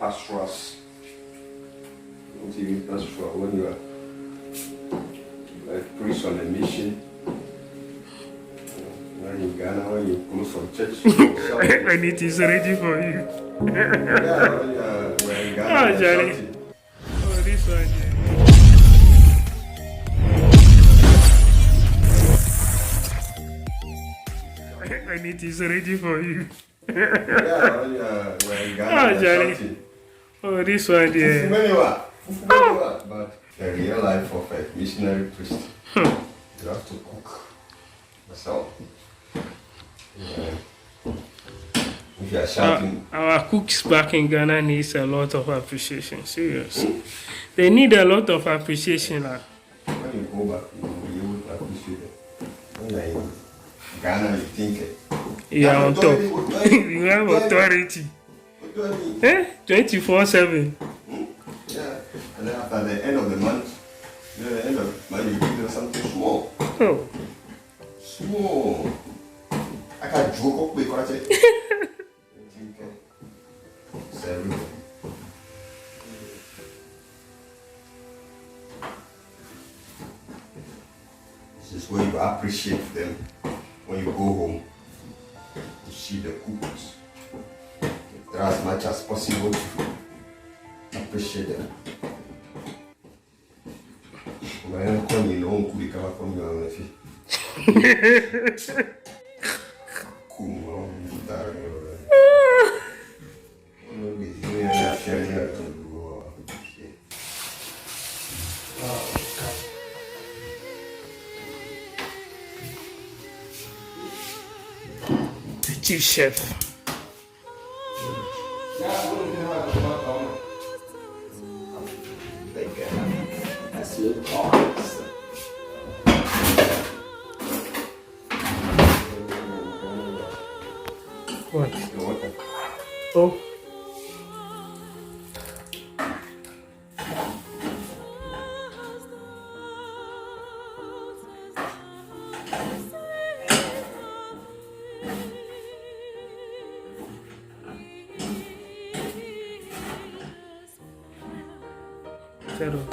pastorals. Don't even pastoral when you are like priest on a mission. When in Ghana, when you close from church, when it is ready for you. Yeah, when you are in Ghana, Oh, you're Johnny. shouting. Oh, this one. When it is ready for you. Yeah, when you are in Ghana, Oh, you're Johnny. shouting. Oh, this one, yeah. Fufumeniwa. But the real life of a missionary priest, you have to cook yourself. Yeah. If you are shouting, Our cooks back in Ghana needs a lot of appreciation. Serious. They need a lot of appreciation. when you go back, you will be able to appreciate it. When you are in Ghana, you think You are on top. You have authority. 24/7. Yeah. And then after the end of the month, you give them something small. Oh. Small. I can joke up with what I say. It's everywhere. This is where you appreciate them when you go home. You see the cooks. Try as much as possible to appreciate them. When I'm calling, no one could recover from you. The chief chef. What? Oh. Settle.